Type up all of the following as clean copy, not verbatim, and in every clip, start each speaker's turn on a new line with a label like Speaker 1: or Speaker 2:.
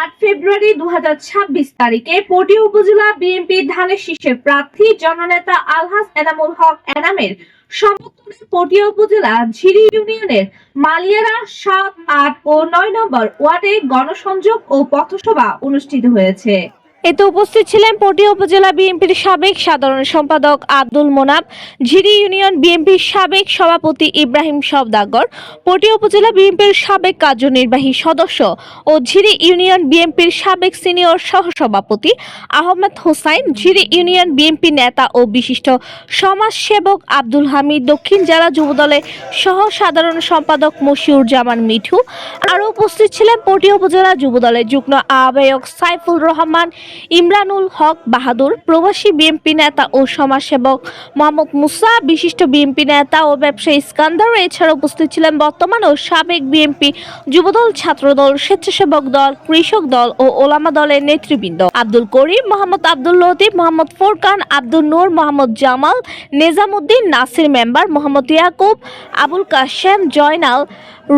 Speaker 1: 8 ফেব্রুয়ারি 2026 তারিখে পটিয়া উপজেলা বিএনপি ধানের শীষের প্রার্থী জননেতা আলহাজ এনামুল হক এনামের সমর্থনে পটিয়া উপজেলা ঝিরি ইউনিয়নের মালিয়ারা 7, 8 ও 9 নম্বর ওয়ার্ডে গণসংযোগ ও পথসভা অনুষ্ঠিত হয়েছে। এতে উপস্থিত ছিলেন পটিয়া উপজেলা বিএনপির সাবেক সাধারণ সম্পাদক আব্দুল মোনাব, ঝিরি ইউনিয়ন বিএনপির সাবেক সভাপতি ইব্রাহিম সওদাগর, পটিয়া উপজেলা বিএনপির সাবেক কার্যনির্বাহী সদস্য ও ঝিরি ইউনিয়ন বিএনপির সাবেক সিনিয়র সহসভাপতি আহমেদ হোসাইন, ঝিরি ইউনিয়ন বিএনপি নেতা ও বিশিষ্ট সমাজসেবক আব্দুল হামিদ, দক্ষিণ জেলা যুবদলের সহ সাধারণ সম্পাদক মশিউর জামান মিঠু। আরও উপস্থিত ছিলেন পটিয়া উপজেলা যুবদলের যুগ্ম আহ্বায়ক সাইফুল রহমান, ইমরানুল হক বাহাদুর, প্রবাসী বিএনপি নেতা ও সমাজসেবক মোহাম্মদ মুসা, বিশিষ্ট বিএনপি নেতা ও ব্যবসায়ী ইস্কান্দার। এছাড়া উপস্থিত ছিলেন বর্তমান ও সাবেক বিএনপি যুবদল, ছাত্রদল, স্বেচ্ছাসেবক দল, কৃষক দল ও ওলামা দলের নেতৃবৃন্দ আব্দুল করিম, মোহাম্মদ আব্দুল লতিফ, মোহাম্মদ ফোরকান, আব্দুল নূর, মোহাম্মদ জামাল, নেজামুদ্দিন, নাসির মেম্বার, মোহাম্মদ ইয়াকুব, আবুল কাশেম, জয়নাল,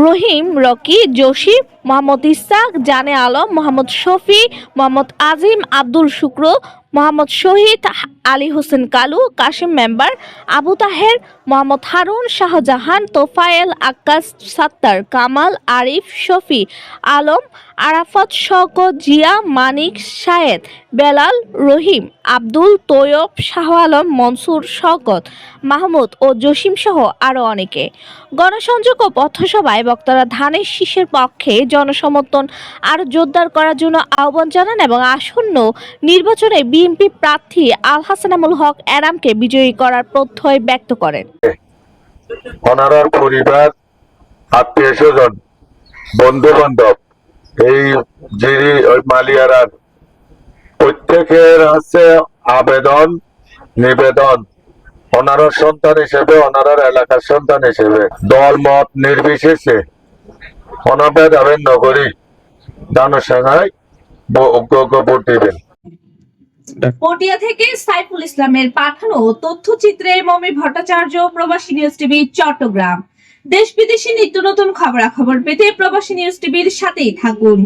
Speaker 1: রহিম, রকি, জসিম, মোহাম্মদ ইসাক, জানে আলম, মোহাম্মদ শফি, মোহাম্মদ আজিম, আব্দুল শুক্র, মোহাম্মদ শহীদ, আলী হোসেন কালু, কাশিম মেম্বার, আবু তাহের, মোহাম্মদ হারুন, শাহজাহান, তোফায়েল, আক্কাস, সাত্তার, কামাল, আরিফ, শফি আলম, আরাফাত, শওকত, জিয়া, মানিক, শাহেদ, বেলাল, রহিম, আব্দুল, তৈয়ব, শাহ আলম, মনসুর, শওকত, মাহমুদ ও জসিম সহ আরও অনেকে। গণসংযোগ ও পথসভায় বক্তারা ধানের শীষের পক্ষে জনসমর্থন আরও জোরদার করার জন্য আহ্বান জানান এবং আসন্ন নির্বাচনে বিএনপি প্রার্থী আলহাজ এনামুল হক এনামকে বিজয়ী করার প্রত্যয় ব্যক্ত করেন।
Speaker 2: ওনার পরিবার, আত্মীয় স্বজন, বন্ধু বান্ধব, এই যিনি মালিয়ারার প্রত্যেকের আছে আবেদন নিবেদন, ওনার সন্তান হিসেবে, ওনার এলাকার সন্তান হিসেবে দল মত নির্বিশেষে অনভেদাভেদ নগরী জনসংখ্যায় ভোট দিবেন।
Speaker 1: পটিয়া থেকে সাইফুল ইসলামের পাঠানো তথ্যচিত্রে মমি ভট্টাচার্য, প্রবাসী নিউজ টিভি, চট্টগ্রাম। দেশ বিদেশি নিত্য নতুন খবরাখবর পেতে প্রবাসী নিউজ টিভির সাথেই থাকুন।